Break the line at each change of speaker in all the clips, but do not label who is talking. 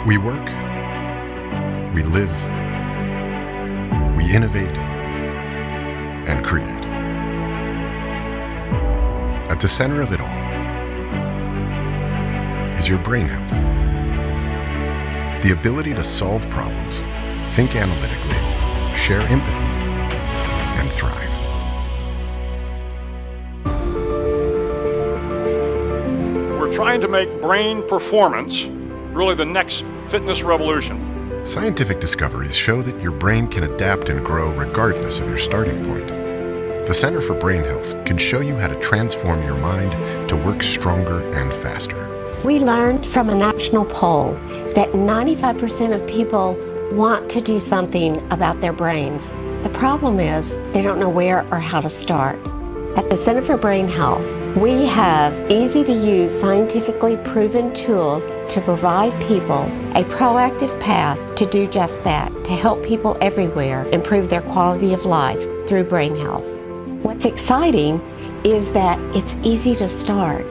We work, we live, we innovate, and create. At the center of it all is your brain health. The ability to solve problems, think analytically, share empathy, and thrive.
We're trying to make brain performance really the next fitness revolution.
Scientific discoveries show that your brain can adapt and grow regardless of your starting point. The Center for Brain Health can show you how to transform your mind to work stronger and faster.
We learned from a national poll that 95% of people want to do something about their brains. The problem is they don't know where or how to start. At the Center for Brain Health, we have easy-to-use, scientifically proven tools to provide people a proactive path to do just that, to help people everywhere improve their quality of life through brain health. What's exciting is that it's easy to start,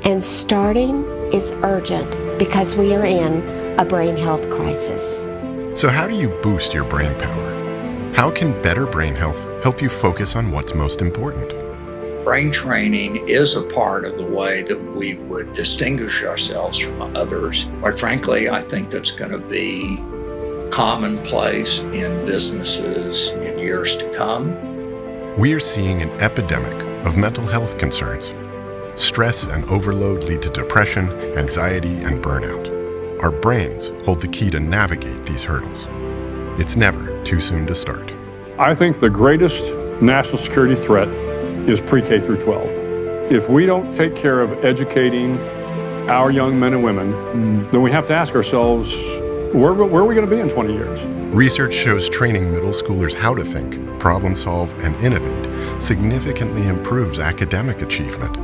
and starting is urgent because we are in a brain health crisis.
So how do you boost your brain power? How can better brain health help you focus on what's most important?
Brain training is a part of the way that we would distinguish ourselves from others. Quite frankly, I think that's going to be commonplace in businesses in years to come.
We are seeing an epidemic of mental health concerns. Stress and overload lead to depression, anxiety, and burnout. Our brains hold the key to navigate these hurdles. It's never too soon to start.
I think the greatest national security threat is pre-K through 12. If we don't take care of educating our young men and women, then we have to ask ourselves, where are we going to be in 20 years?
Research shows training middle schoolers how to think, problem solve, and innovate significantly improves academic achievement.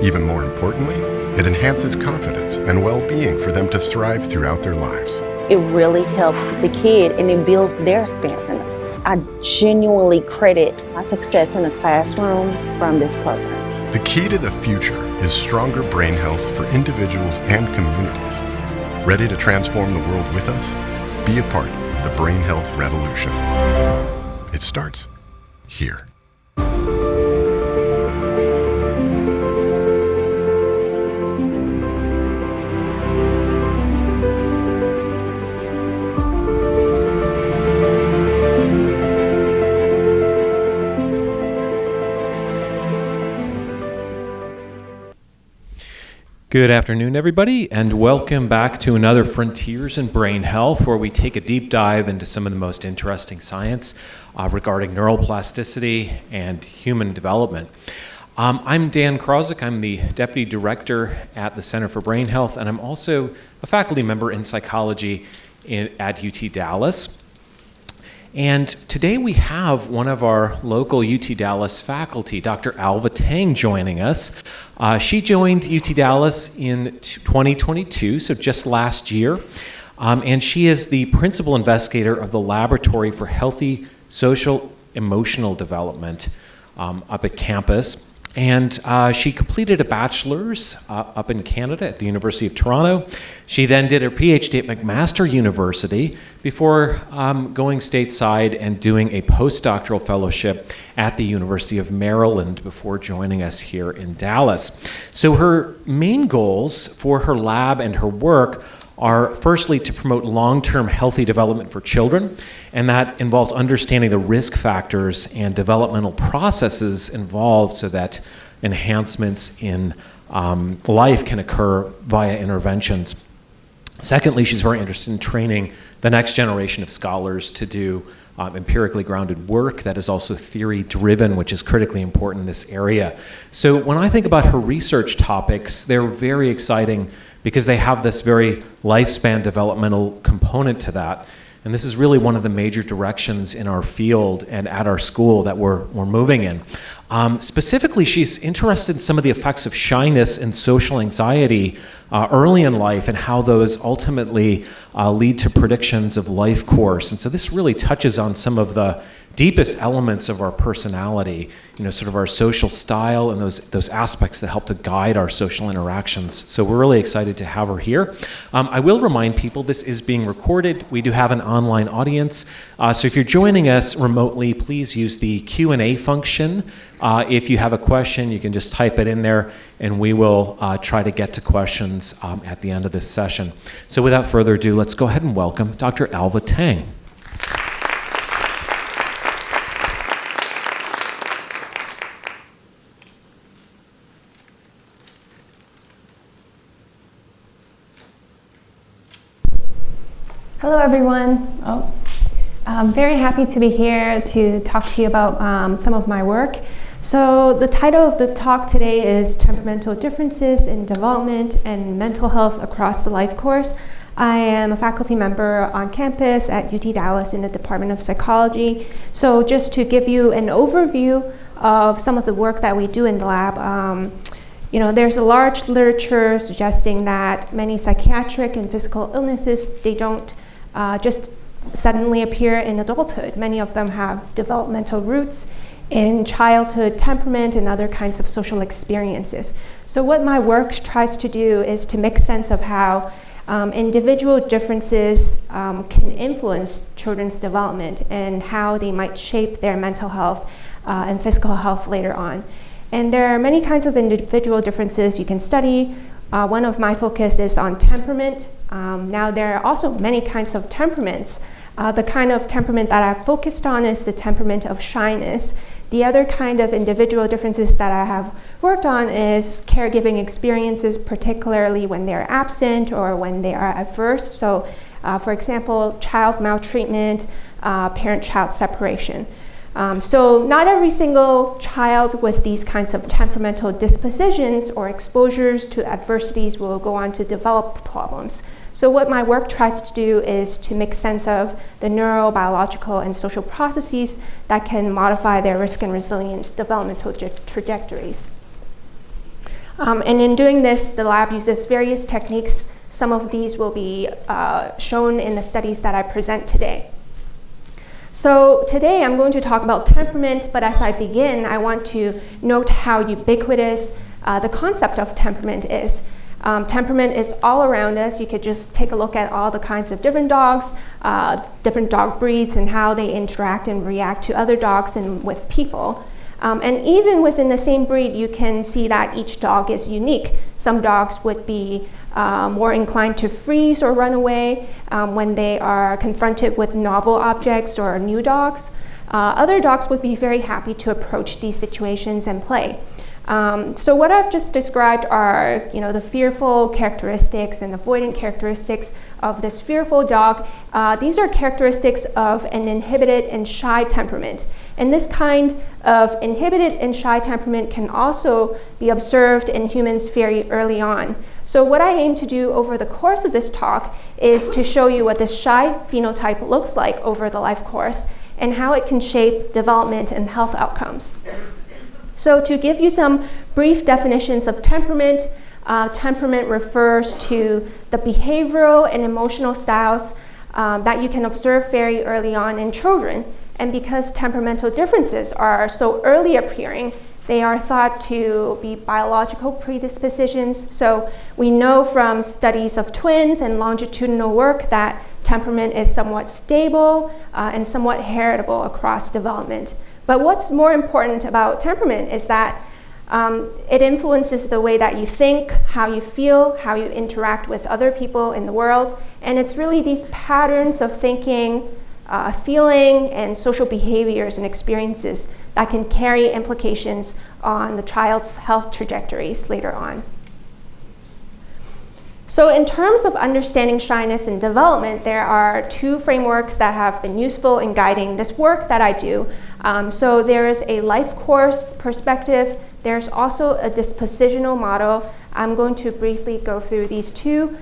Even more importantly, it enhances confidence and well-being for them to thrive throughout their lives.
It really helps the kid and it builds their stamina. I genuinely credit my success in the classroom from this program.
The key to the future is stronger brain health for individuals and communities. Ready to transform the world with us? Be a part of the brain health revolution. It starts here.
Good afternoon, everybody, and welcome back to another Frontiers in Brain Health, where we take a deep dive into some of the most interesting science regarding neuroplasticity and human development. I'm Dan Krosik. I'm the Deputy Director at the Center for Brain Health, and I'm also a faculty member in psychology at UT Dallas. And today we have one of our local UT Dallas faculty, Dr. Alva Tang, joining us. She joined UT Dallas in 2022, so just last year, and she is the principal investigator of the Laboratory for Healthy Social Emotional Development up at campus. And she completed a bachelor's up in Canada at the University of Toronto. She then did her PhD at McMaster University before going stateside and doing a postdoctoral fellowship at the University of Maryland before joining us here in Dallas. So her main goals for her lab and her work are firstly to promote long-term healthy development for children, and that involves understanding the risk factors and developmental processes involved so that enhancements in life can occur via interventions. Secondly, she's very interested in training the next generation of scholars to do empirically grounded work that is also theory-driven, which is critically important in this area. So when I think about her research topics, they're very exciting because they have this very lifespan developmental component to that. And this is really one of the major directions in our field and at our school that we're moving in. Specifically, she's interested in some of the effects of shyness and social anxiety early in life and how those ultimately lead to predictions of life course. And so this really touches on some of the deepest elements of our personality, sort of our social style and those aspects that help to guide our social interactions. So we're really excited to have her here. I will remind people this is being recorded. We do have an online audience. So if you're joining us remotely, please use the Q&A function. If you have a question, you can just type it in there and we will try to get to questions at the end of this session. So without further ado, let's go ahead and welcome Dr. Alva Tang.
Hello, everyone. I'm very happy to be here to talk to you about some of my work. So the title of the talk today is Temperamental Differences in Development and Mental Health Across the Life Course. I am a faculty member on campus at UT Dallas in the Department of Psychology. So just to give you an overview of some of the work that we do in the lab, there's a large literature suggesting that many psychiatric and physical illnesses, they don't just suddenly appear in adulthood. Many of them have developmental roots in childhood temperament and other kinds of social experiences. So what my work tries to do is to make sense of how individual differences can influence children's development and how they might shape their mental health and physical health later on. And there are many kinds of individual differences you can study. One of my focus is on temperament. Now there are also many kinds of temperaments. The kind of temperament that I've focused on is the temperament of shyness. The other kind of individual differences that I have worked on is caregiving experiences, particularly when they're absent or when they are adverse. So for example, child maltreatment, parent-child separation. So not every single child with these kinds of temperamental dispositions or exposures to adversities will go on to develop problems. So what my work tries to do is to make sense of the neurobiological and social processes that can modify their risk and resilient developmental trajectories. And in doing this, the lab uses various techniques. Some of these will be shown in the studies that I present today. So today I'm going to talk about temperament, but as I begin, I want to note how ubiquitous the concept of temperament is. Temperament is all around us. You could just take a look at all the kinds of different dogs, different dog breeds, and how they interact and react to other dogs and with people. And even within the same breed, you can see that each dog is unique. Some dogs would be more inclined to freeze or run away when they are confronted with novel objects or new dogs. Other dogs would be very happy to approach these situations and play. So what I've just described are, the fearful characteristics and avoidant characteristics of this fearful dog. These are characteristics of an inhibited and shy temperament. And this kind of inhibited and shy temperament can also be observed in humans very early on. So what I aim to do over the course of this talk is to show you what this shy phenotype looks like over the life course and how it can shape development and health outcomes. So to give you some brief definitions of temperament, temperament refers to the behavioral and emotional styles that you can observe very early on in children. And because temperamental differences are so early appearing, they are thought to be biological predispositions. So we know from studies of twins and longitudinal work that temperament is somewhat stable and somewhat heritable across development. But what's more important about temperament is that it influences the way that you think, how you feel, how you interact with other people in the world. And it's really these patterns of thinking, feeling, and social behaviors and experiences that can carry implications on the child's health trajectories later on. So in terms of understanding shyness and development, there are two frameworks that have been useful in guiding this work that I do. So there is a life course perspective. There's also a dispositional model. I'm going to briefly go through these two.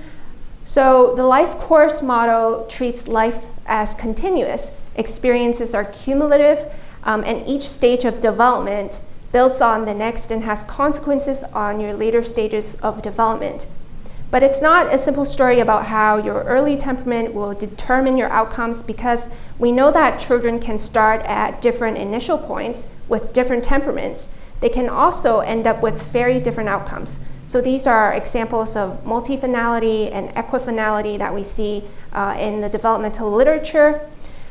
So the life course model treats life as continuous. Experiences are cumulative, and each stage of development builds on the next and has consequences on your later stages of development. But it's not a simple story about how your early temperament will determine your outcomes, because we know that children can start at different initial points with different temperaments. They can also end up with very different outcomes. So these are examples of multifinality and equifinality that we see in the developmental literature.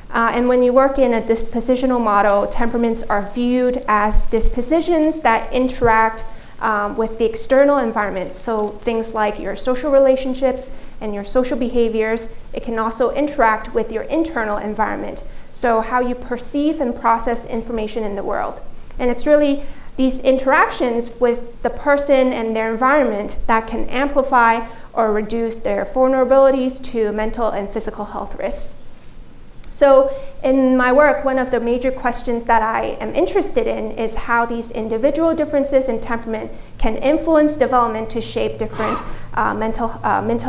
And when you work in a dispositional model, temperaments are viewed as dispositions that interact with the external environment. So things like your social relationships and your social behaviors. It can also interact with your internal environment. So how you perceive and process information in the world. And it's really these interactions with the person and their environment that can amplify or reduce their vulnerabilities to mental and physical health risks. So in my work, one of the major questions that I am interested in is how these individual differences in temperament can influence development to shape different mental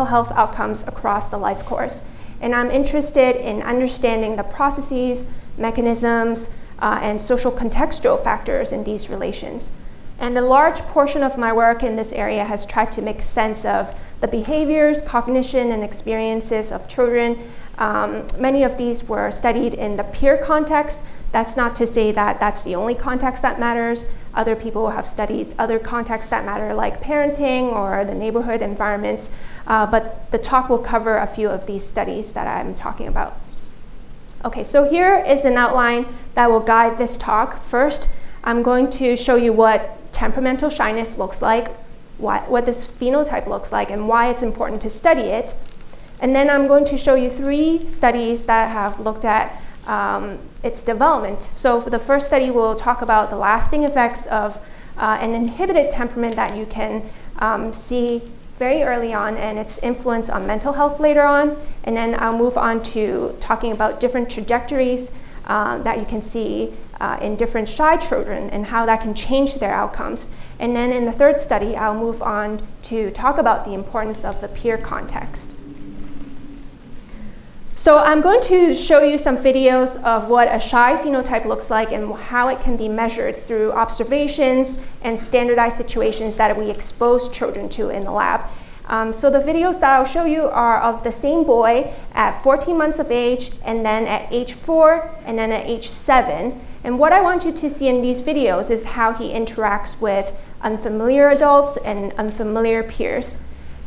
health outcomes across the life course. And I'm interested in understanding the processes, mechanisms, and social contextual factors in these relations. And a large portion of my work in this area has tried to make sense of the behaviors, cognition, and experiences of children. Many of these were studied in the peer context. That's not to say that that's the only context that matters. Other people have studied other contexts that matter, like parenting or the neighborhood environments. But the talk will cover a few of these studies that I'm talking about. Okay, so here is an outline that will guide this talk. First, I'm going to show you what temperamental shyness looks like, what this phenotype looks like, and why it's important to study it. And then I'm going to show you 3 studies that have looked at its development. So for the first study, we'll talk about the lasting effects of an inhibited temperament that you can see very early on, and its influence on mental health later on. And then I'll move on to talking about different trajectories that you can see in different shy children and how that can change their outcomes. And then in the third study, I'll move on to talk about the importance of the peer context. So I'm going to show you some videos of what a shy phenotype looks like and how it can be measured through observations and standardized situations that we expose children to in the lab. So the videos that I'll show you are of the same boy at 14 months of age, and then at age 4, and then at age 7. And what I want you to see in these videos is how he interacts with unfamiliar adults and unfamiliar peers.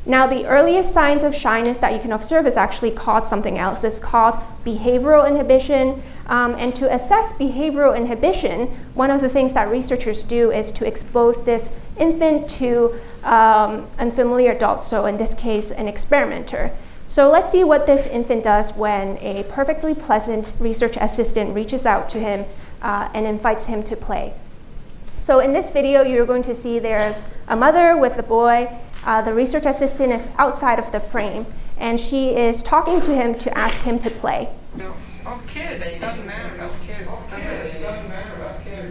Now, the earliest signs of shyness that you can observe is actually called something else. It's called behavioral inhibition. And to assess behavioral inhibition, one of the things that researchers do is to expose this infant to unfamiliar adults, so in this case, an experimenter. So let's see what this infant does when a perfectly pleasant research assistant reaches out to him and invites him to play. So in this video, you're going to see there's a mother with a boy. The research assistant is outside of the frame, and she is talking to him to ask him to play.
No. Oh, kids. It doesn't matter about kids.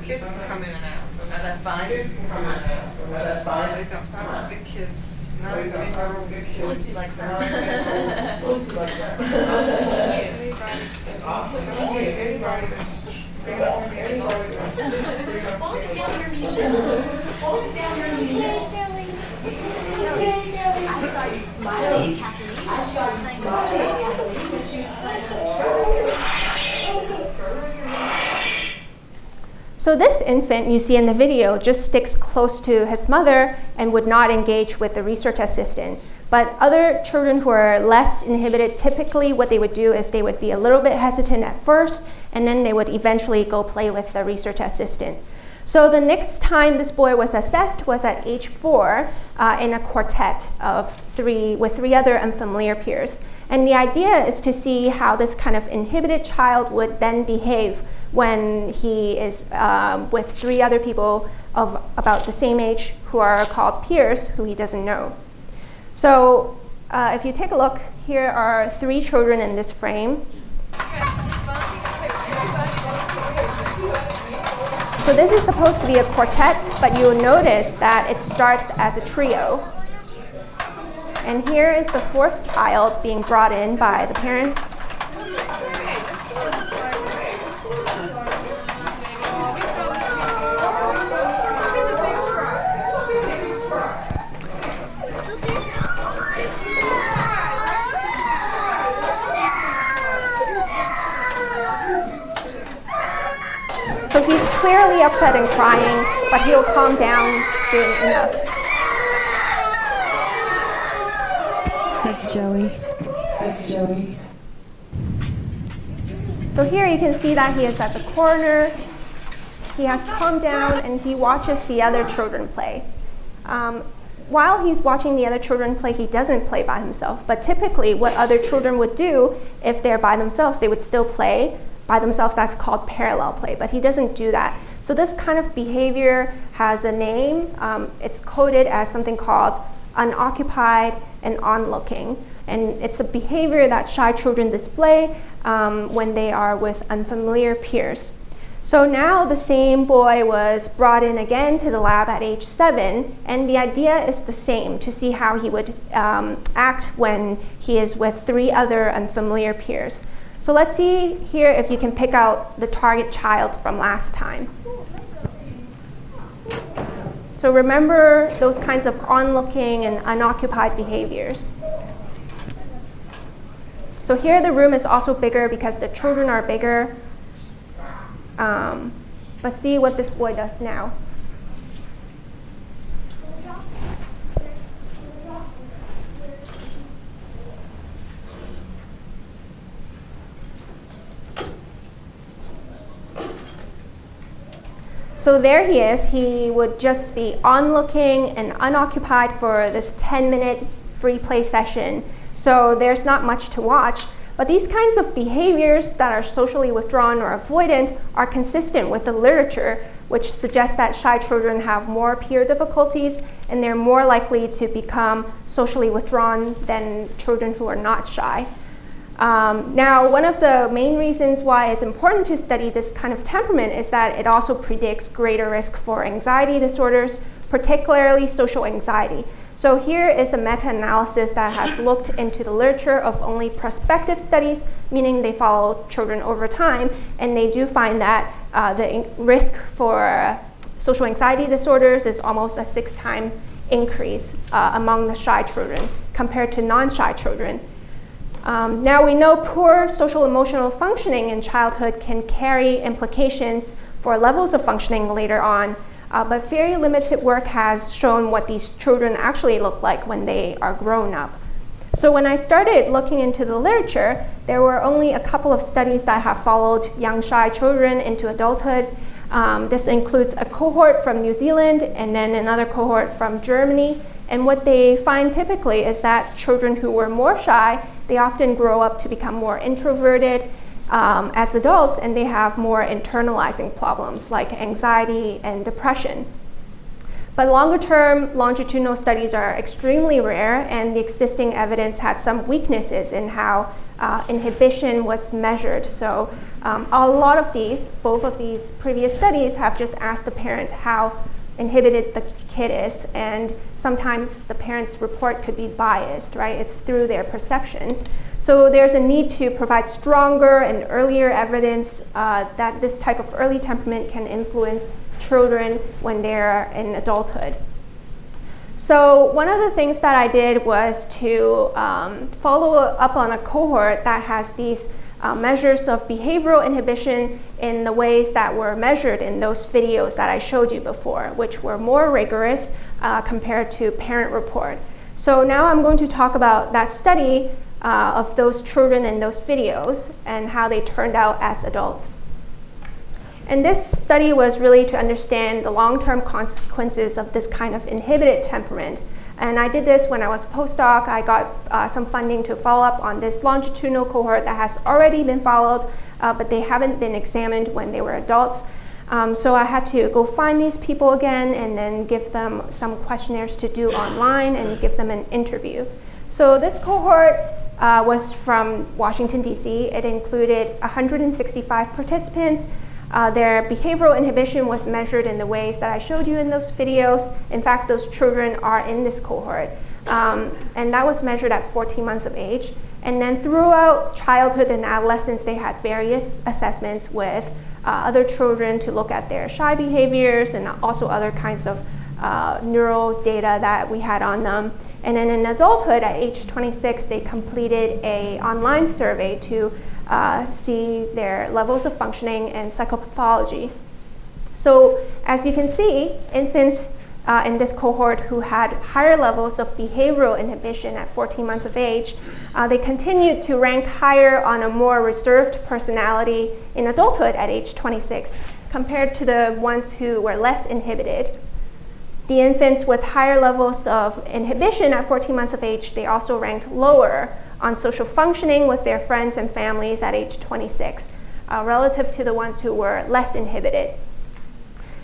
Kids can come in and out. Oh, that's fine. Kids can come in and out. Oh, that's fine. He's outside with big kids. No, he's outside with big kids. Felicity likes that. Felicity likes that. Anybody that's hold it down your knee. Hold it down your knee. Jelly. I saw you smiling at Kathleen. I saw you smiling at Kathleen.
So this infant you see in the video just sticks close to his mother and would not engage with the research assistant. But other children who are less inhibited, typically what they would do is they would be a little bit hesitant at first, and then they would eventually go play with the research assistant. So the next time this boy was assessed was at age 4 in a quartet of 3 with 3 other unfamiliar peers. And the idea is to see how this kind of inhibited child would then behave when he is with 3 other people of about the same age who are called peers who he doesn't know. So if you take a look, here are 3 children in this frame. So this is supposed to be a quartet, but you'll notice that it starts as a trio. And here is the 4th child being brought in by the parent. So he's clearly upset and crying, but he'll calm down soon enough.
That's Joey. That's Joey.
So here you can see that he is at the corner. He has calmed down and he watches the other children play. While he's watching the other children play, he doesn't play by himself. But typically what other children would do if they're by themselves, they would still play by themselves. That's called parallel play, but he doesn't do that. So this kind of behavior has a name. It's coded as something called unoccupied and onlooking. And it's a behavior that shy children display when they are with unfamiliar peers. So now the same boy was brought in again to the lab at age 7, and the idea is the same, to see how he would act when he is with 3 other unfamiliar peers. So let's see here if you can pick out the target child from last time. So remember those kinds of onlooking and unoccupied behaviors. So here the room is also bigger because the children are bigger. But see what this boy does now. So there he is. He would just be onlooking and unoccupied for this 10-minute free play session. So there's not much to watch. But these kinds of behaviors that are socially withdrawn or avoidant are consistent with the literature, which suggests that shy children have more peer difficulties and they're more likely to become socially withdrawn than children who are not shy. Now, one of the main reasons why it's important to study this kind of temperament is that it also predicts greater risk for anxiety disorders, particularly social anxiety. So here is a meta-analysis that has looked into the literature of only prospective studies, meaning they follow children over time, and they do find that the risk for social anxiety disorders is almost a 6-time increase among the shy children compared to non-shy children. Now we know poor social emotional functioning in childhood can carry implications for levels of functioning later on. But very limited work has shown what these children actually look like when they are grown up. So when I started looking into the literature, there were only a couple of studies that have followed young shy children into adulthood. This includes a cohort from New Zealand and then another cohort from Germany. And what they find typically is that children who were more shy, they often grow up to become more introverted as adults, and they have more internalizing problems like anxiety and depression. But longer-term longitudinal studies are extremely rare, and the existing evidence had some weaknesses in how inhibition was measured. So a lot of these, both of these previous studies have just asked the parent how inhibited the kid is, and sometimes the parent's report could be biased, right? It's through their perception. So there's a need to provide stronger and earlier evidence that this type of early temperament can influence children when they're in adulthood. So one of the things that I did was to follow up on a cohort that has these measures of behavioral inhibition in the ways that were measured in those videos that I showed you before, which were more rigorous compared to parent report. So now I'm going to talk about that study of those children in those videos and how they turned out as adults. And this study was really to understand the long-term consequences of this kind of inhibited temperament. And I did this when I was a postdoc. I got some funding to follow up on this longitudinal cohort that has already been followed, but they haven't been examined when they were adults. So I had to go find these people again and then give them some questionnaires to do online and give them an interview. So this cohort was from Washington, D.C. It included 165 participants. Their behavioral inhibition was measured in the ways that I showed you in those videos. In fact, those children are in this cohort. And that was measured at 14 months of age. And then throughout childhood and adolescence, they had various assessments with other children to look at their shy behaviors and also other kinds of neural data that we had on them. And then in adulthood, at age 26, they completed an online survey to see their levels of functioning and psychopathology. So as you can see, infants in this cohort who had higher levels of behavioral inhibition at 14 months of age, they continued to rank higher on a more reserved personality in adulthood at age 26 compared to the ones who were less inhibited. The infants with higher levels of inhibition at 14 months of age, they also ranked lower on social functioning with their friends and families at age 26, relative to the ones who were less inhibited.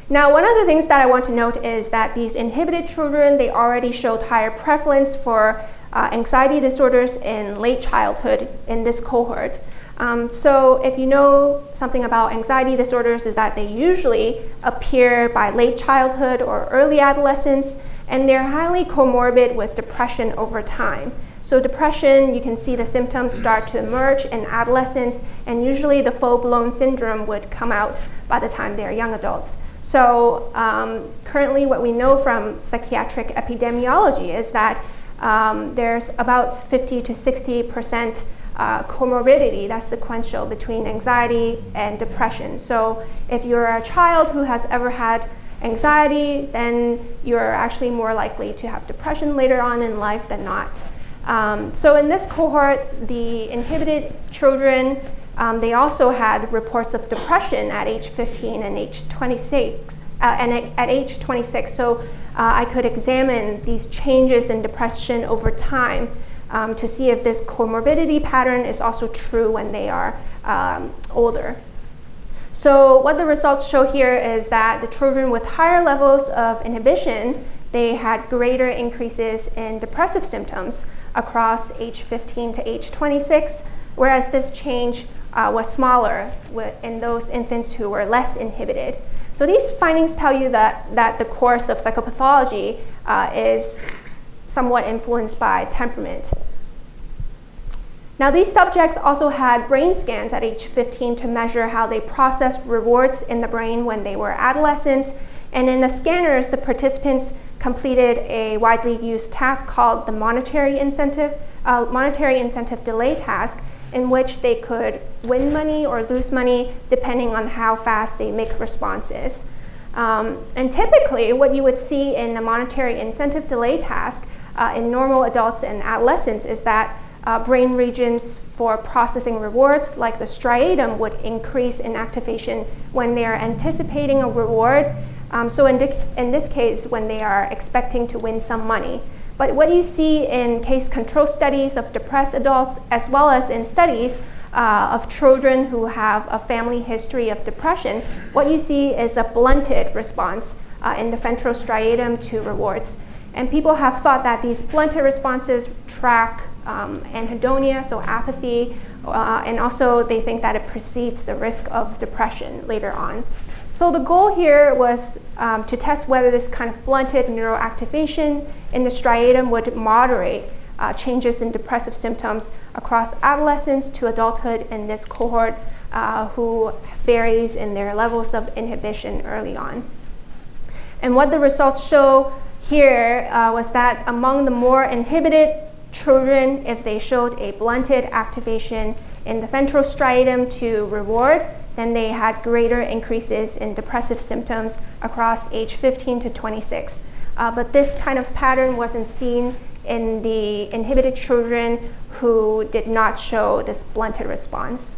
Now, one of the things that I want to note is that these inhibited children, they already showed higher prevalence for anxiety disorders in late childhood in this cohort. So if you know something about anxiety disorders, is that they usually appear by late childhood or early adolescence, and they're highly comorbid with depression over time. So depression, you can see the symptoms start to emerge in adolescence, and usually the full-blown syndrome would come out by the time they're young adults. So currently what we know from psychiatric epidemiology is that there's about 50 to 60% comorbidity that's sequential between anxiety and depression. So if you're a child who has ever had anxiety, then you're actually more likely to have depression later on in life than not. So in this cohort, the inhibited children, they also had reports of depression at age 15 and age 26, at age 26. So I could examine these changes in depression over time to see if this comorbidity pattern is also true when they are older. So what the results show here is that the children with higher levels of inhibition, they had greater increases in depressive symptoms across age 15 to age 26, whereas this change was smaller in those infants who were less inhibited. So these findings tell you that the course of psychopathology is somewhat influenced by temperament. Now these subjects also had brain scans at age 15 to measure how they processed rewards in the brain when they were adolescents. And in the scanners, the participants completed a widely used task called the monetary incentive delay task, in which they could win money or lose money depending on how fast they make responses. And typically what you would see in the monetary incentive delay task in normal adults and adolescents is that brain regions for processing rewards like the striatum would increase in activation when they are anticipating a reward. So in this case, when they are expecting to win some money. But what you see in case control studies of depressed adults, as well as in studies of children who have a family history of depression, what you see is a blunted response in the ventral striatum to rewards. And people have thought that these blunted responses track anhedonia, so apathy, and also they think that it precedes the risk of depression later on. So the goal here was to test whether this kind of blunted neuroactivation in the striatum would moderate changes in depressive symptoms across adolescence to adulthood in this cohort who varies in their levels of inhibition early on. And what the results show here was that among the more inhibited children, if they showed a blunted activation in the ventral striatum to reward, then they had greater increases in depressive symptoms across age 15 to 26. But this kind of pattern wasn't seen in the inhibited children who did not show this blunted response.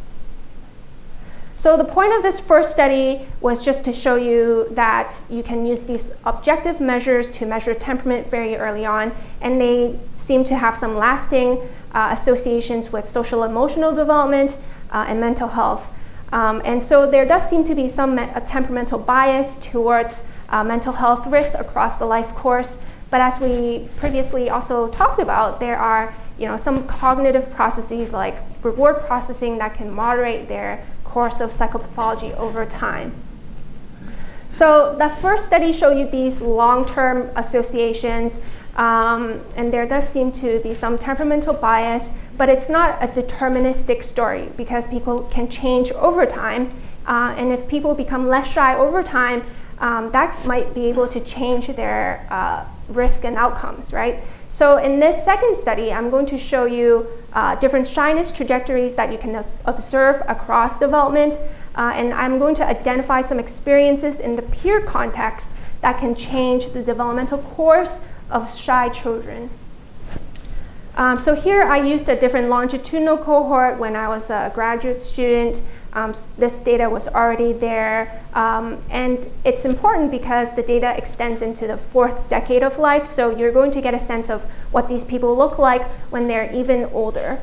So the point of this first study was just to show you that you can use these objective measures to measure temperament very early on, and they seem to have some lasting associations with social emotional development and mental health. And so there does seem to be some temperamental bias towards mental health risks across the life course. But as we previously also talked about, there are some cognitive processes like reward processing that can moderate their course of psychopathology over time. So the first study showed you these long-term associations, and there does seem to be some temperamental bias, but it's not a deterministic story because people can change over time, and if people become less shy over time, that might be able to change their risk and outcomes, right? So in this second study, I'm going to show you different shyness trajectories that you can observe across development, and I'm going to identify some experiences in the peer context that can change the developmental course of shy children. So here I used a different longitudinal cohort when I was a graduate student. This data was already there, and it's important because the data extends into the 4th decade of life, so you're going to get a sense of what these people look like when they're even older.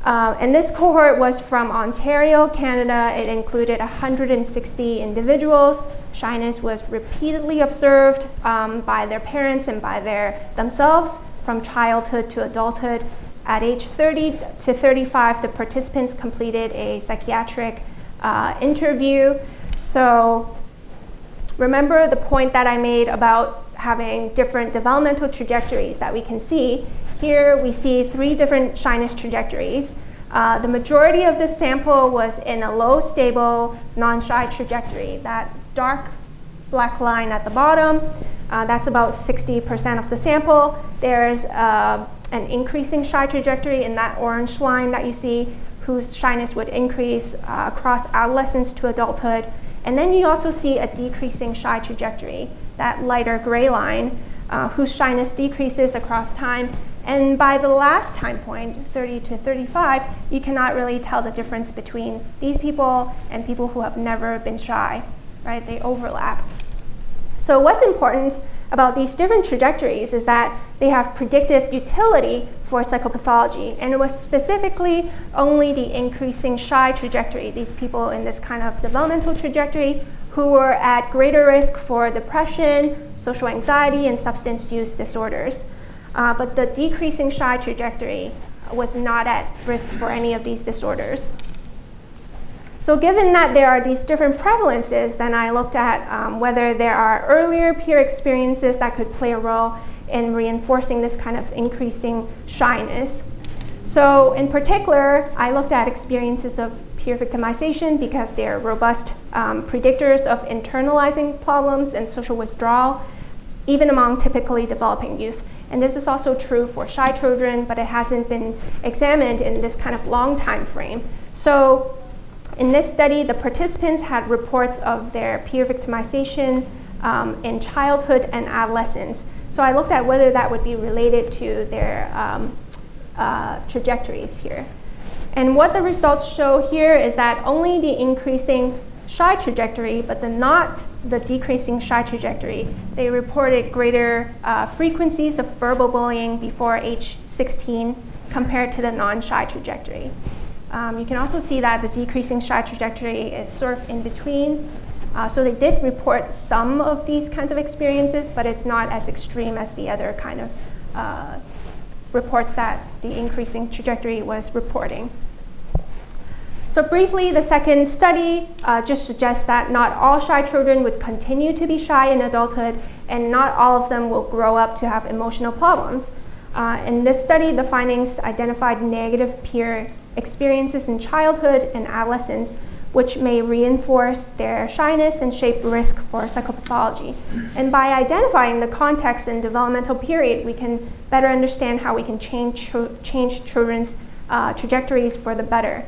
And this cohort was from Ontario, Canada. It included 160 individuals. Shyness was repeatedly observed by their parents and by themselves from childhood to adulthood. At age 30 to 35, the participants completed a psychiatric interview. So remember the point that I made about having different developmental trajectories that we can see. Here we see 3 different shyness trajectories. The majority of this sample was in a low, stable, non-shy trajectory. That dark black line at the bottom, that's about 60% of the sample. There's an increasing shy trajectory in that orange line that you see, whose shyness would increase across adolescence to adulthood. And then you also see a decreasing shy trajectory, that lighter gray line, whose shyness decreases across time. And by the last time point, 30 to 35, you cannot really tell the difference between these people and people who have never been shy, right? They overlap. So what's important about these different trajectories is that they have predictive utility for psychopathology, and it was specifically only the increasing shy trajectory, these people in this kind of developmental trajectory who were at greater risk for depression, social anxiety, and substance use disorders. But the decreasing shy trajectory was not at risk for any of these disorders. So given that there are these different prevalences, then I looked at whether there are earlier peer experiences that could play a role in reinforcing this kind of increasing shyness. So in particular, I looked at experiences of peer victimization because they're robust predictors of internalizing problems and social withdrawal, even among typically developing youth. And this is also true for shy children, but it hasn't been examined in this kind of long time frame. So in this study, the participants had reports of their peer victimization in childhood and adolescence. So I looked at whether that would be related to their trajectories here. And what the results show here is that only the increasing shy trajectory, but not the decreasing shy trajectory. They reported greater frequencies of verbal bullying before age 16 compared to the non-shy trajectory. You can also see that the decreasing shy trajectory is sort of in between. So they did report some of these kinds of experiences, but it's not as extreme as the other kind of reports that the increasing trajectory was reporting. So briefly, the second study just suggests that not all shy children would continue to be shy in adulthood, and not all of them will grow up to have emotional problems. In this study, the findings identified negative peer experiences in childhood and adolescence, which may reinforce their shyness and shape risk for psychopathology. And by identifying the context and developmental period, we can better understand how we can change children's trajectories for the better.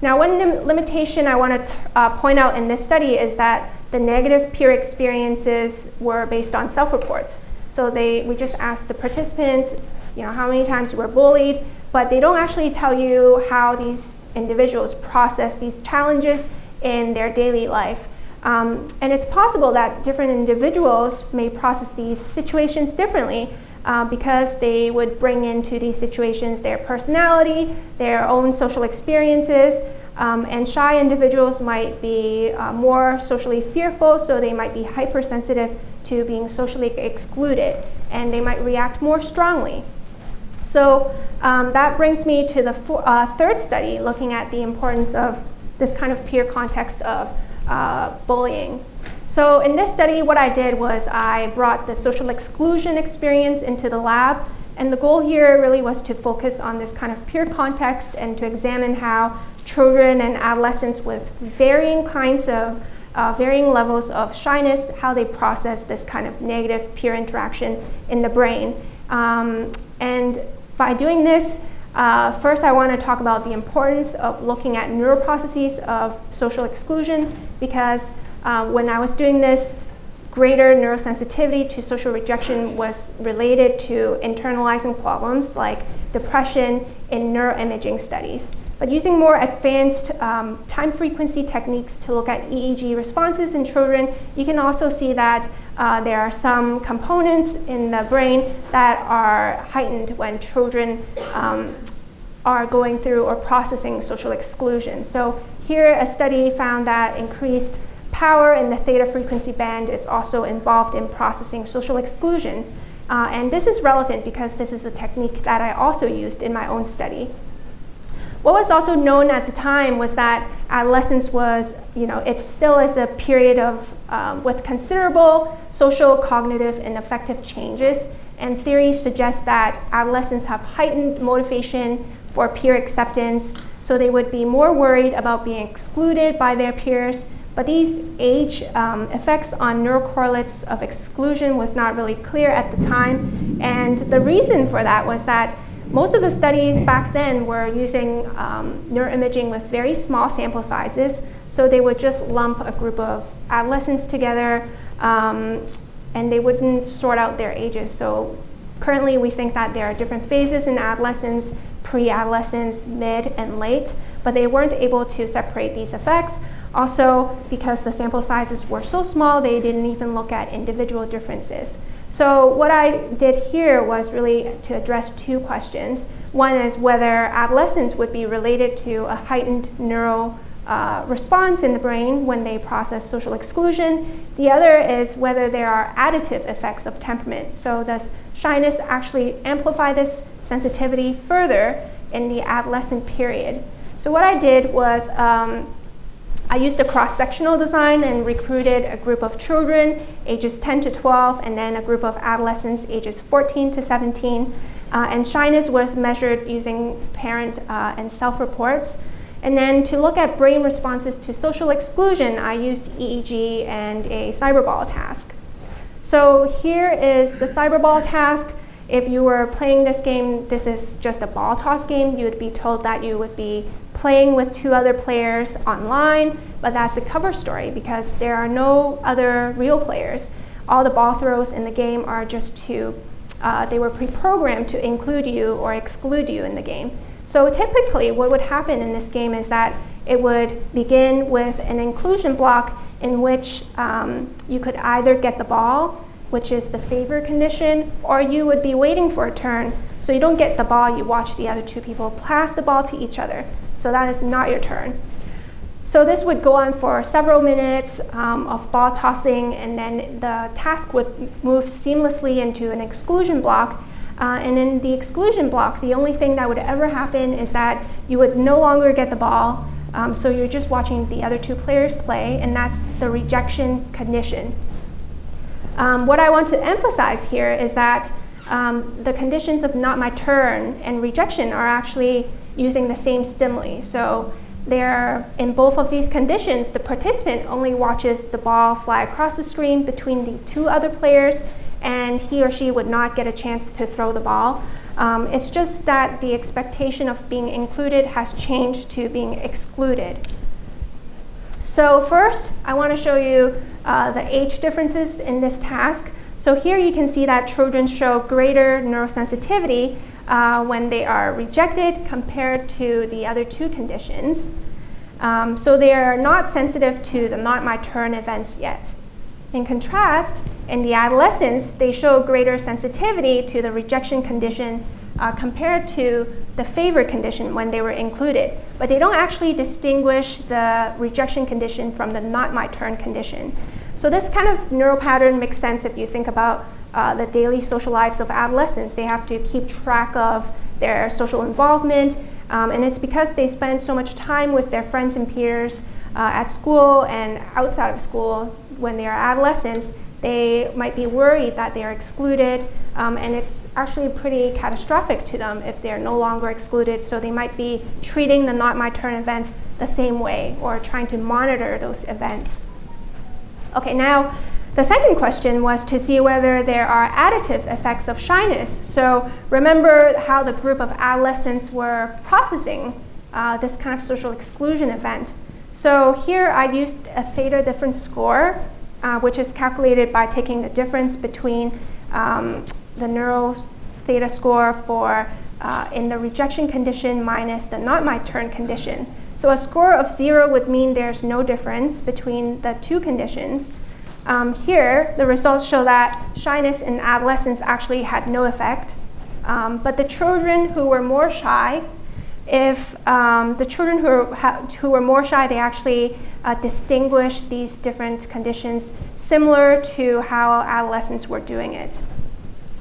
Now, one limitation I want to point out in this study is that the negative peer experiences were based on self-reports. So we just asked the participants, how many times you were bullied, but they don't actually tell you how these individuals process these challenges in their daily life. And it's possible that different individuals may process these situations differently because they would bring into these situations their personality, their own social experiences, and shy individuals might be more socially fearful, so they might be hypersensitive to being socially excluded, and they might react more strongly. So that brings me to the third study, looking at the importance of this kind of peer context of bullying. So in this study, what I did was I brought the social exclusion experience into the lab, and the goal here really was to focus on this kind of peer context and to examine how children and adolescents with varying kinds of varying levels of shyness, how they process this kind of negative peer interaction in the brain. And by doing this, first I want to talk about the importance of looking at neuroprocesses of social exclusion, because when I was doing this, greater neurosensitivity to social rejection was related to internalizing problems like depression in neuroimaging studies. But using more advanced time frequency techniques to look at EEG responses in children, you can also see that there are some components in the brain that are heightened when children are going through or processing social exclusion. So here a study found that increased power in the theta frequency band is also involved in processing social exclusion. And this is relevant because this is a technique that I also used in my own study. What was also known at the time was that adolescence was, it still is a period of with considerable social, cognitive, and affective changes. And theory suggests that adolescents have heightened motivation for peer acceptance, so they would be more worried about being excluded by their peers. But these age effects on neurocorrelates of exclusion was not really clear at the time. And the reason for that was that most of the studies back then were using neuroimaging with very small sample sizes. So they would just lump a group of adolescents together and they wouldn't sort out their ages. So currently we think that there are different phases in adolescence, pre-adolescence, mid, and late, but they weren't able to separate these effects. Also, because the sample sizes were so small, they didn't even look at individual differences. So what I did here was really to address two questions. One is whether adolescents would be related to a heightened neural response in the brain when they process social exclusion. The other is whether there are additive effects of temperament. So does shyness actually amplify this sensitivity further in the adolescent period? So what I did was I used a cross-sectional design and recruited a group of children ages 10 to 12 and then a group of adolescents ages 14 to 17. And shyness was measured using parent and self-reports. And then to look at brain responses to social exclusion, I used EEG and a cyberball task. So here is the cyberball task. If you were playing this game, this is just a ball toss game, you would be told that you would be playing with two other players online, but that's a cover story because there are no other real players. All the ball throws in the game are just they were pre-programmed to include you or exclude you in the game. So typically what would happen in this game is that it would begin with an inclusion block in which you could either get the ball, which is the favor condition, or you would be waiting for a turn. So you don't get the ball, you watch the other two people pass the ball to each other. So that is not your turn. So this would go on for several minutes of ball tossing, and then the task would move seamlessly into an exclusion block. And in the exclusion block, the only thing that would ever happen is that you would no longer get the ball. So you're just watching the other two players play, and that's the rejection condition. What I want to emphasize here is that the conditions of not my turn and rejection are actually using the same stimuli. So in both of these conditions, the participant only watches the ball fly across the screen between the two other players, and he or she would not get a chance to throw the ball. It's just that the expectation of being included has changed to being excluded. So first, I want to show you the age differences in this task. So here you can see that children show greater neurosensitivity when they are rejected compared to the other two conditions. So they are not sensitive to the not my turn events yet. In contrast, in the adolescents, they show greater sensitivity to the rejection condition compared to the favor condition when they were included. But they don't actually distinguish the rejection condition from the not my turn condition. So this kind of neural pattern makes sense if you think about the daily social lives of adolescents. They have to keep track of their social involvement, and it's because they spend so much time with their friends and peers at school and outside of school. When they are adolescents, they might be worried that they are excluded, and it's actually pretty catastrophic to them if they're no longer excluded, so they might be treating the not my turn events the same way or trying to monitor those events. Okay, now The second question was to see whether there are additive effects of shyness. So remember how the group of adolescents were processing this kind of social exclusion event. So here I used a theta difference score, which is calculated by taking the difference between the neural theta score for in the rejection condition minus the not my turn condition. So a score of 0 would mean there's no difference between the two conditions. Here, the results show that shyness in adolescents actually had no effect. But the children who were more shy, if the children who were more shy, they actually distinguished these different conditions similar to how adolescents were doing it.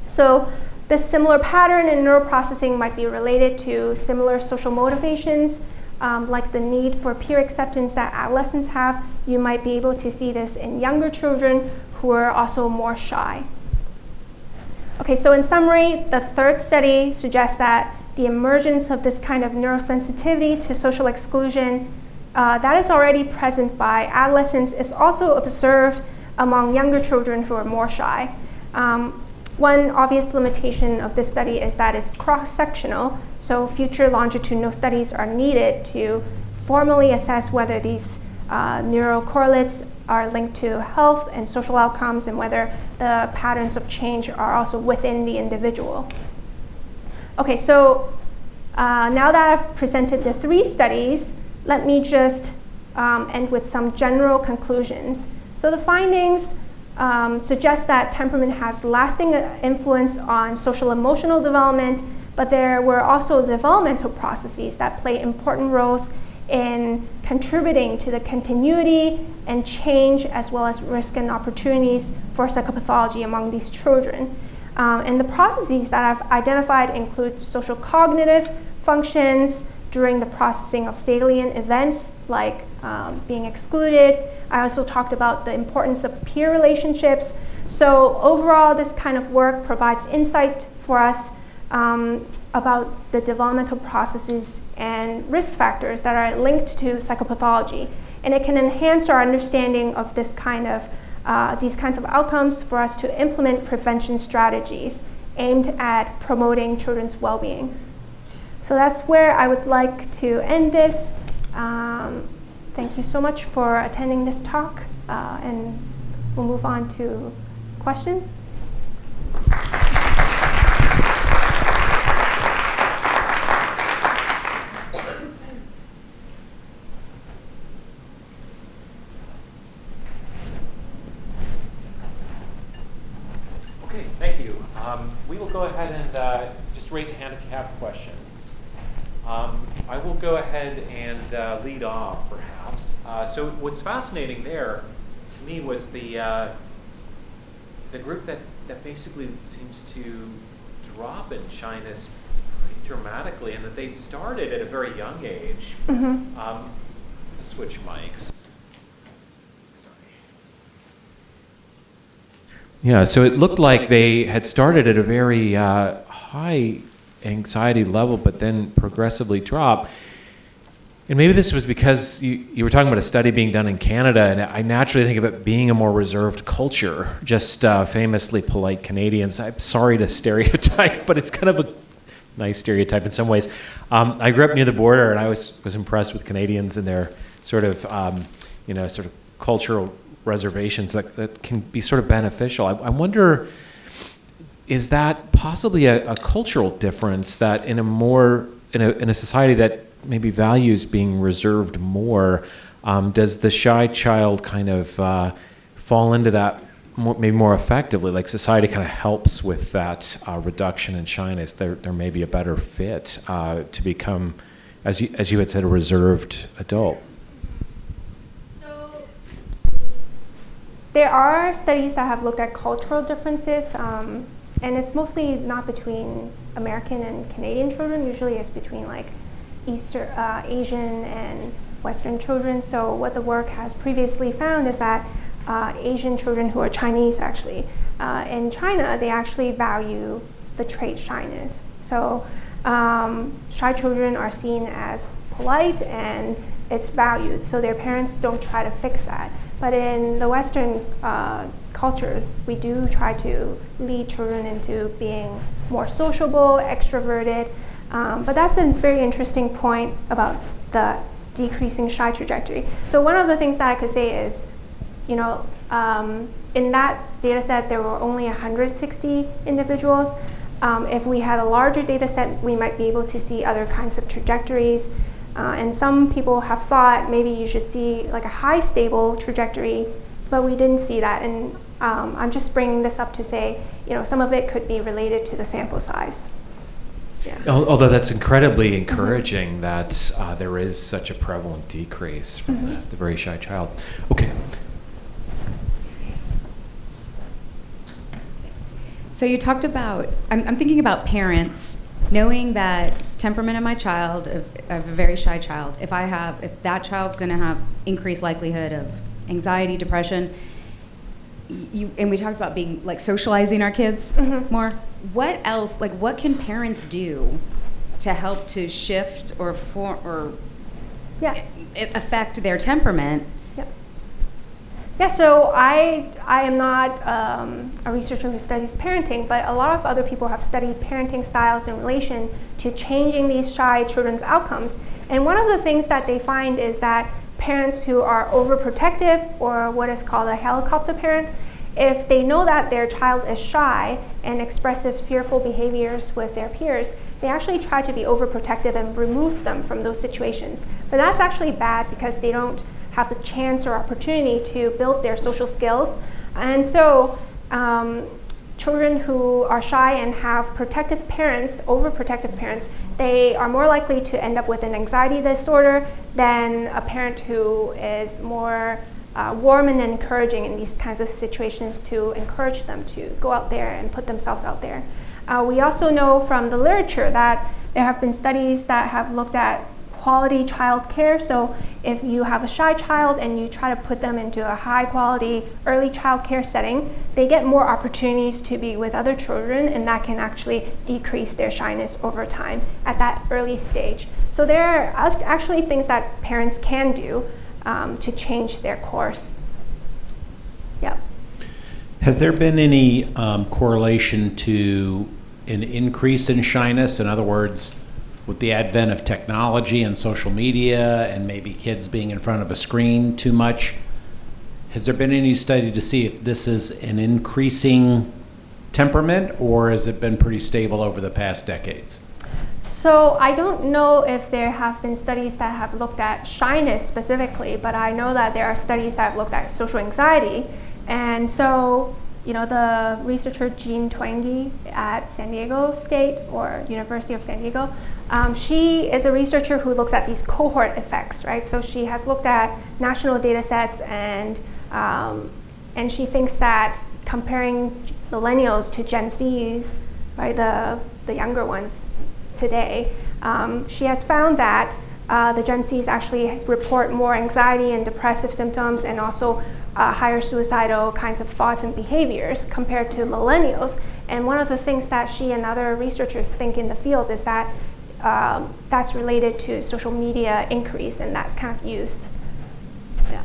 So this similar pattern in neural processing might be related to similar social motivations, like the need for peer acceptance that adolescents have. You might be able to see this in younger children who are also more shy. Okay, so in summary, the third study suggests that the emergence of this kind of neurosensitivity to social exclusion that is already present by adolescents is also observed among younger children who are more shy. One obvious limitation of this study is that it's cross-sectional, so future longitudinal studies are needed to formally assess whether these neural correlates are linked to health and social outcomes and whether the patterns of change are also within the individual. Okay, so now that I've presented the 3 studies, let me just end with some general conclusions. So the findings suggest that temperament has lasting influence on social emotional development, but there were also developmental processes that play important roles in contributing to the continuity and change as well as risk and opportunities for psychopathology among these children. And the processes that I've identified include social cognitive functions during the processing of salient events like being excluded. I also talked about the importance of peer relationships. So overall, this kind of work provides insight for us about the developmental processes and risk factors that are linked to psychopathology. And it can enhance our understanding of this kind of, these kinds of outcomes for us to implement prevention strategies aimed at promoting children's well-being. So that's where I would like to end this. Thank you so much for attending this talk, and we'll move on to questions.
Okay, thank you. We will go ahead and just raise a hand if you have questions. I will go ahead and lead off, perhaps. So what's fascinating there, to me, was the group that basically seems to drop in shyness pretty dramatically, and that they'd started at a very young age.
Mm-hmm.
Let's switch mics. Yeah, so it looked like they had started at a very high anxiety level, but then progressively drop. And maybe this was because you were talking about a study being done in Canada, and I naturally think of it being a more reserved culture, just famously polite Canadians. I'm sorry to stereotype, but it's kind of a nice stereotype in some ways. I grew up near the border, and I was impressed with Canadians and their sort of, sort of cultural reservations that can be sort of beneficial. I wonder, is that possibly a cultural difference that in a society that maybe values being reserved more, does the shy child kind of fall into that maybe more effectively? Like society kind of helps with that reduction in shyness. There may be a better fit to become, as you had said, a reserved adult.
There are studies that have looked at cultural differences, and it's mostly not between American and Canadian children. Usually it's between like Asian and Western children. So what the work has previously found is that Asian children who are Chinese actually, in China, they actually value the trait shyness. So shy children are seen as polite and it's valued, so their parents don't try to fix that. But in the Western cultures, we do try to lead children into being more sociable, extroverted. But that's a very interesting point about the decreasing shy trajectory. So one of the things that I could say is, in that data set, there were only 160 individuals. If we had a larger data set, we might be able to see other kinds of trajectories. And some people have thought maybe you should see like a high stable trajectory, but we didn't see that. And I'm just bringing this up to say, some of it could be related to the sample size. Yeah.
Although that's incredibly encouraging that there is such a prevalent decrease from the very shy child. Okay.
So you talked about, I'm thinking about parents knowing that temperament of my child, of a very shy child, if that child's going to have increased likelihood of anxiety, depression, and we talked about being like socializing our kids more. What else, like what can parents do to help to shift or affect their temperament?
Yeah, so I am not a researcher who studies parenting, but a lot of other people have studied parenting styles in relation to changing these shy children's outcomes. And one of the things that they find is that parents who are overprotective, or what is called a helicopter parent, if they know that their child is shy and expresses fearful behaviors with their peers, they actually try to be overprotective and remove them from those situations. But that's actually bad because they don't have the chance or opportunity to build their social skills. And so children who are shy and have protective parents, overprotective parents, they are more likely to end up with an anxiety disorder than a parent who is more warm and encouraging in these kinds of situations, to encourage them to go out there and put themselves out there. We also know from the literature that there have been studies that have looked at quality child care. So if you have a shy child and you try to put them into a high quality early child care setting, they get more opportunities to be with other children, and that can actually decrease their shyness over time at that early stage. So there are actually things that parents can do to change their course. Yeah.
Has there been any correlation to an increase in shyness? In other words, with the advent of technology and social media and maybe kids being in front of a screen too much, has there been any study to see if this is an increasing temperament, or has it been pretty stable over the past decades?
So I don't know if there have been studies that have looked at shyness specifically, but I know that there are studies that have looked at social anxiety. And so, the researcher Jean Twenge at San Diego State or University of San Diego, she is a researcher who looks at these cohort effects, right? So she has looked at national data sets, and she thinks that comparing millennials to Gen Zs, right, the younger ones today, she has found that the Gen Zs actually report more anxiety and depressive symptoms, and also higher suicidal kinds of thoughts and behaviors compared to millennials. And one of the things that she and other researchers think in the field is that that's related to social media increase and that kind of use. Yeah.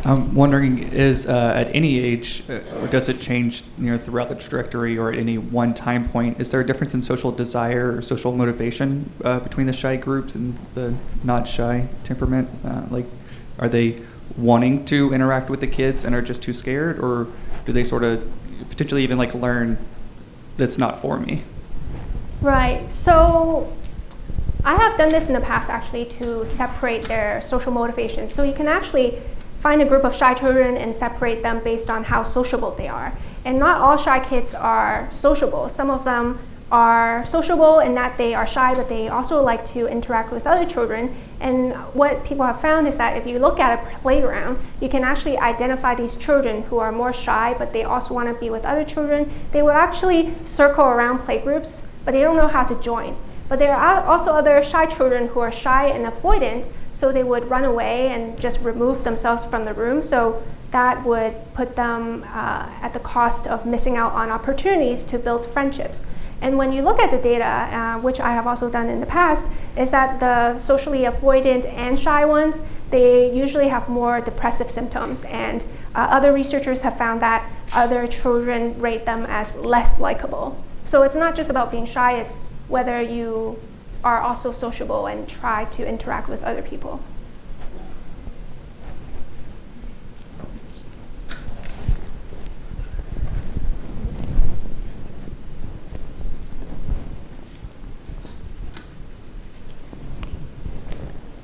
I'm wondering, is at any age, or does it change throughout the trajectory, or at any one time point, is there a difference in social desire or social motivation between the shy groups and the not shy temperament? Are they wanting to interact with the kids and are just too scared, or do they sort of potentially even learn that's not for me?
Right. So I have done this in the past actually to separate their social motivations. So you can actually find a group of shy children and separate them based on how sociable they are. And not all shy kids are sociable. Some of them are sociable in that they are shy, but they also like to interact with other children. And what people have found is that if you look at a playground, you can actually identify these children who are more shy, but they also want to be with other children. They will actually circle around playgroups, but they don't know how to join. But there are also other shy children who are shy and avoidant, so they would run away and just remove themselves from the room. So that would put them at the cost of missing out on opportunities to build friendships. And when you look at the data, which I have also done in the past, is that the socially avoidant and shy ones, they usually have more depressive symptoms. And other researchers have found that other children rate them as less likable. So it's not just about being shy, it's whether you are also sociable and try to interact with other people.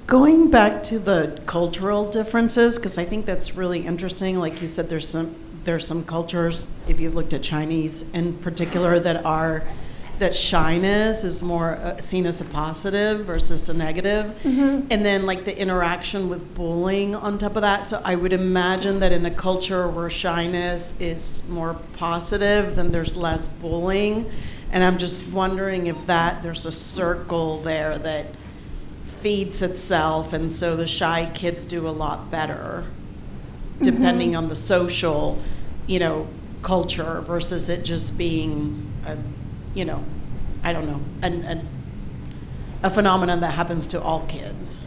Going back to the cultural differences, because I think that's really interesting. Like you said, there's some cultures, if you've looked at Chinese in particular, that shyness is more seen as a positive versus a negative. Mm-hmm. And then like the interaction with bullying on top of that. So I would imagine that in a culture where shyness is more positive, then there's less bullying. And I'm just wondering if there's a circle there that feeds itself, and so the shy kids do a lot better, depending on the social, culture versus it just being, I don't know, a phenomenon that happens to all kids.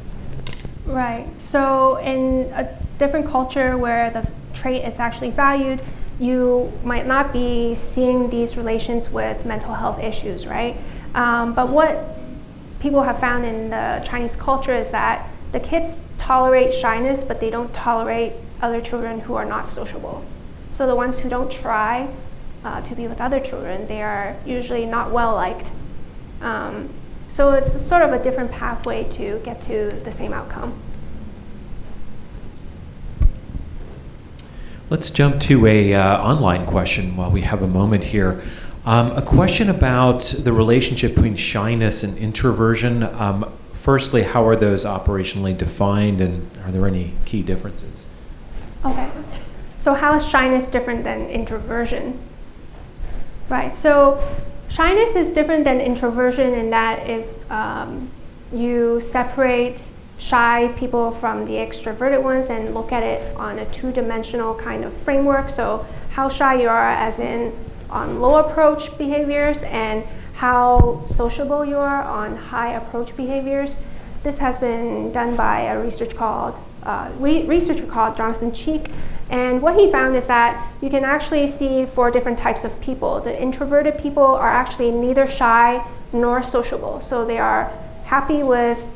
Right. So in a different culture where the trait is actually valued, you might not be seeing these relations with mental health issues, right? But what people have found in the Chinese culture is that the kids tolerate shyness, but they don't tolerate other children who are not sociable. So the ones who don't try to be with other children, they are usually not well liked. So it's sort of a different pathway to get to the same outcome.
Let's jump to a online question while we have a moment here. A question about the relationship between shyness and introversion. Firstly, how are those operationally defined, and are there any key differences?
Okay. So how is shyness different than introversion? Right. So shyness is different than introversion in that if you separate shy people from the extroverted ones and look at it on a two-dimensional kind of framework, so how shy you are as in on low approach behaviors and how sociable you are on high approach behaviors. This has been done by a researcher called Jonathan Cheek, and what he found is that you can actually see 4 different types of people. The introverted people are actually neither shy nor sociable, so they are happy with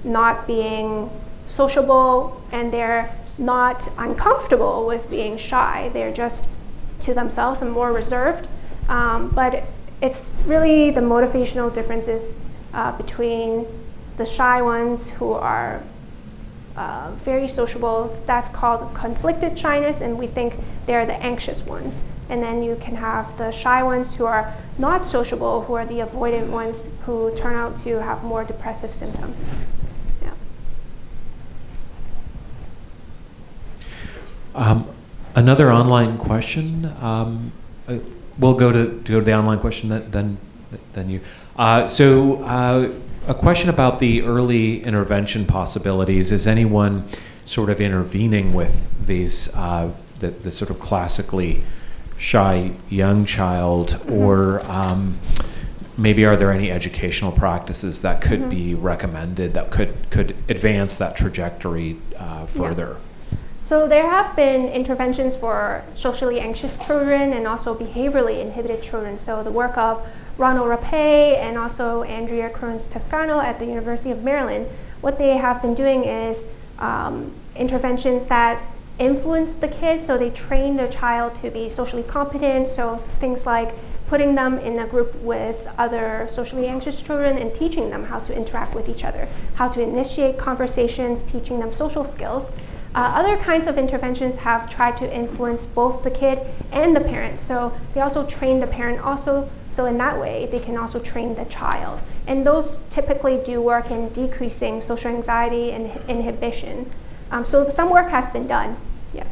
not being sociable and they're not uncomfortable with being shy. They're just to themselves and more reserved, but it's really the motivational differences between the shy ones who are very sociable. That's called conflicted shyness, and we think they're the anxious ones. And then you can have the shy ones who are not sociable, who are the avoidant ones, who turn out to have more depressive symptoms. Yeah.
Another online question. We'll go to the online question then you. A question about the early intervention possibilities. Is anyone sort of intervening with these the sort of classically shy young child, or maybe are there any educational practices that could be recommended that could advance that trajectory further?
Yeah. So there have been interventions for socially anxious children and also behaviorally inhibited children. So the work of Ronald Rapay and also Andrea Cruz-Toscano at the University of Maryland, what they have been doing is interventions that influence the kids. So they train the child to be socially competent. So things like putting them in a group with other socially anxious children and teaching them how to interact with each other, how to initiate conversations, teaching them social skills. Other kinds of interventions have tried to influence both the kid and the parent. So they also train the parent also, so in that way they can also train the child. And those typically do work in decreasing social anxiety and inhibition. So some work has been done. Yeah.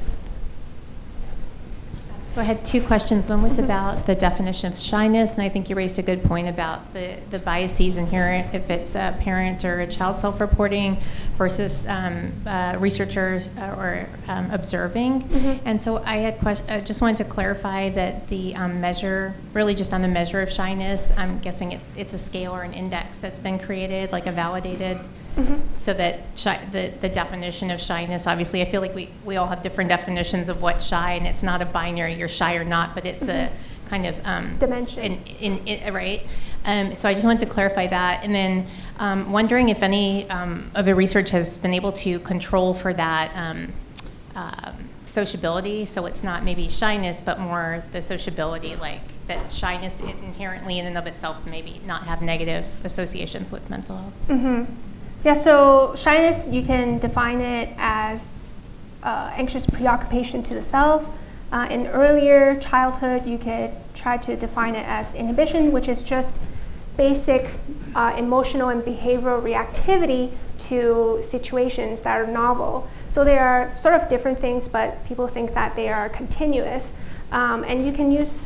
So I had two questions. One was about the definition of shyness, and I think you raised a good point about the biases inherent if it's a parent or a child self-reporting versus researchers or observing. And so I had just wanted to clarify that the measure, really just on the measure of shyness, I'm guessing it's a scale or an index that's been created, like a validated. So that the definition of shyness, obviously, I feel like we all have different definitions of what's shy, and it's not a binary, you're shy or not, but it's a kind of
dimension.
Right? So I just wanted to clarify that. And then wondering if any of the research has been able to control for that sociability, so it's not maybe shyness, but more the sociability, like that shyness inherently in and of itself maybe not have negative associations with mental health.
Yeah, so shyness, you can define it as anxious preoccupation to the self. In earlier childhood, you could try to define it as inhibition, which is just basic emotional and behavioral reactivity to situations that are novel. So they are sort of different things, but people think that they are continuous. And you can use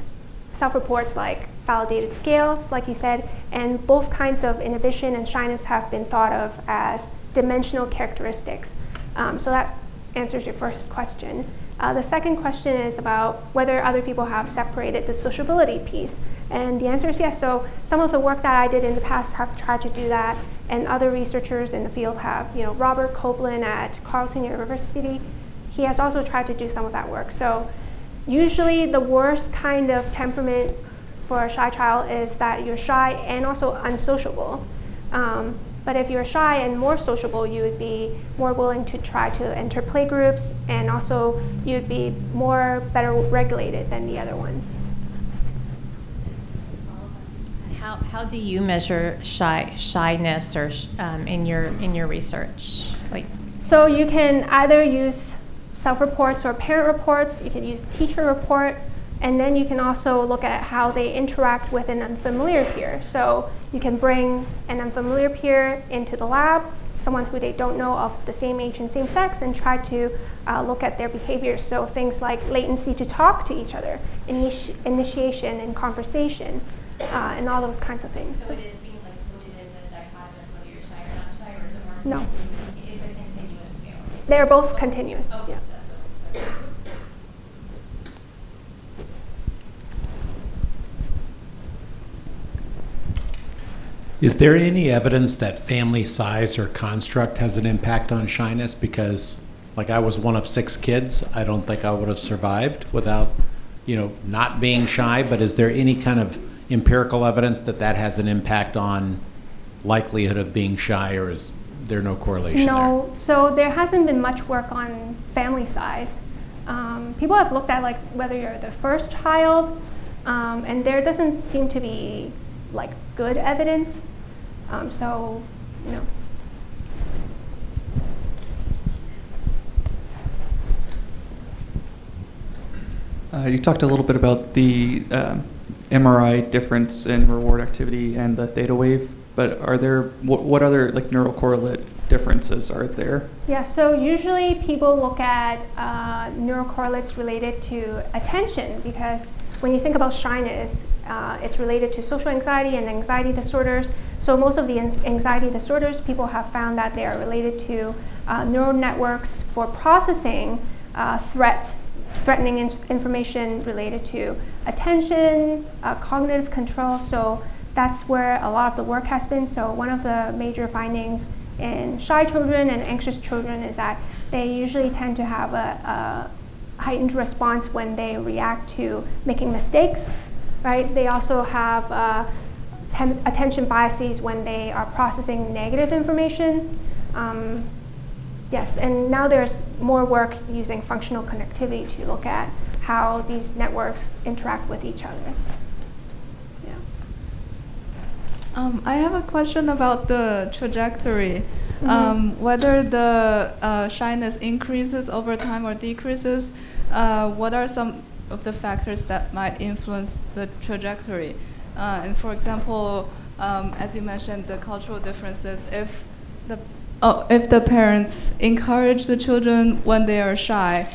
self-reports like validated scales, like you said, and both kinds of inhibition and shyness have been thought of as dimensional characteristics. So that answers your first question. The second question is about whether other people have separated the sociability piece. And the answer is yes. So some of the work that I did in the past have tried to do that, and other researchers in the field have, Robert Copeland at Carleton University, he has also tried to do some of that work. So usually the worst kind of temperament for a shy child is that you're shy and also unsociable. But if you're shy and more sociable, you would be more willing to try to enter play groups, and also you'd be better regulated than the other ones.
How do you measure shyness or in your research?
So you can either use self-reports or parent reports. You can use teacher report. And then you can also look at how they interact with an unfamiliar peer. So you can bring an unfamiliar peer into the lab, someone who they don't know of the same age and same sex, and try to look at their behaviors. So things like latency to talk to each other, initiation and conversation, and all those kinds of things.
So it is being coded as a dichotomous, whether you're shy or not shy, or is it more?
No.
It's a continuous scale.
They're both continuous.
Okay,
Yeah.
that's what.
Is there any evidence that family size or construct has an impact on shyness? Because, I was one of 6 kids. I don't think I would have survived without, not being shy. But is there any kind of empirical evidence that has an impact on likelihood of being shy, or is there no correlation there?
No, so there hasn't been much work on family size. People have looked at whether you're the first child, and there doesn't seem to be good evidence. So, no.
You talked a little bit about the MRI difference in reward activity and the theta wave, but are there, what other neural correlate differences are there?
Yeah, so usually people look at neural correlates related to attention, because when you think about shyness, it's related to social anxiety and anxiety disorders. So most of the anxiety disorders, people have found that they are related to neural networks for processing threatening information related to attention, cognitive control. So that's where a lot of the work has been. So one of the major findings in shy children and anxious children is that they usually tend to have a heightened response when they react to making mistakes, right? They also have attention biases when they are processing negative information. Yes, and now there's more work using functional connectivity to look at how these networks interact with each other. Yeah.
I have a question about the trajectory. Whether the shyness increases over time or decreases, what are some of the factors that might influence the trajectory? And for example, as you mentioned, the cultural differences, if the parents encourage the children when they are shy,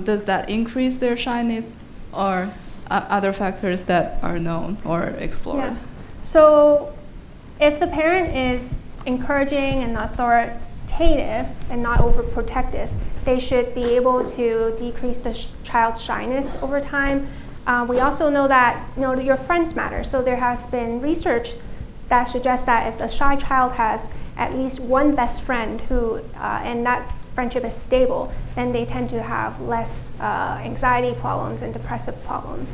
does that increase their shyness or other factors that are known or explored?
Yeah. So if the parent is encouraging and authoritative and not overprotective, they should be able to decrease the child's shyness over time. We also know that your friends matter. So there has been research that suggests that if a shy child has at least one best friend who, and that friendship is stable, then they tend to have less anxiety problems and depressive problems.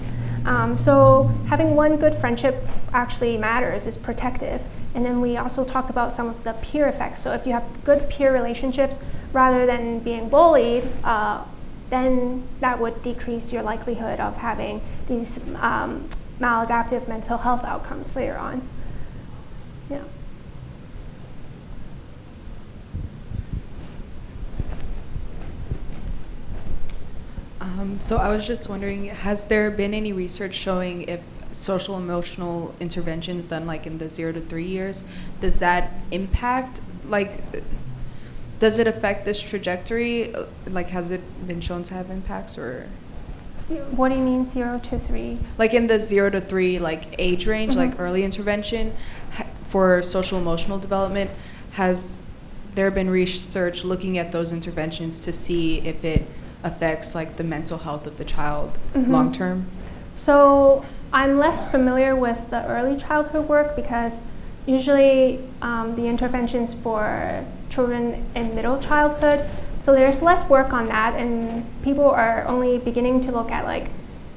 So having one good friendship actually matters, is protective. And then we also talked about some of the peer effects. So if you have good peer relationships, rather than being bullied, then that would decrease your likelihood of having these maladaptive mental health outcomes later on. Yeah.
So I was just wondering, has there been any research showing if social emotional interventions done like in the 0 to 3 years, does that impact, like, does it affect this trajectory? Like, has it been shown to have impacts, or?
What do you mean 0 to 3?
Like in the 0 to 3 like age range, like early intervention for social emotional development, has there been research looking at those interventions to see if it affects like the mental health of the child long term?
So I'm less familiar with the early childhood work because usually the interventions for children in middle childhood, so there's less work on that, and people are only beginning to look at like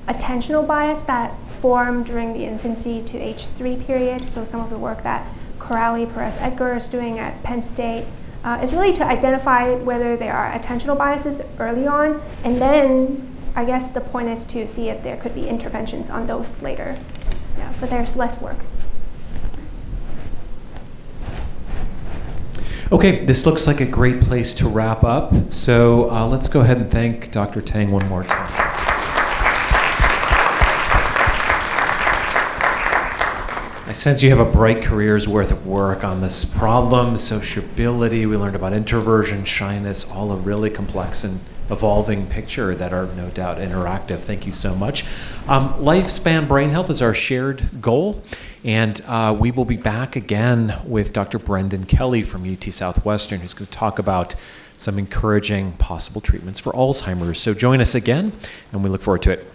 attentional bias that form during the infancy to age 3 period. So some of the work that Corrali Perez-Edgar is doing at Penn State is really to identify whether there are attentional biases early on, and then I guess the point is to see if there could be interventions on those later. Yeah, but there's less work.
Okay, this looks like a great place to wrap up. So let's go ahead and thank Dr. Tang one more time. I sense you have a bright career's worth of work on this problem, sociability. We learned about introversion, shyness, all a really complex and evolving picture that are no doubt interactive. Thank you so much. Lifespan brain health is our shared goal, and we will be back again with Dr. Brendan Kelly from UT Southwestern, who's going to talk about some encouraging possible treatments for Alzheimer's. So join us again, and we look forward to it.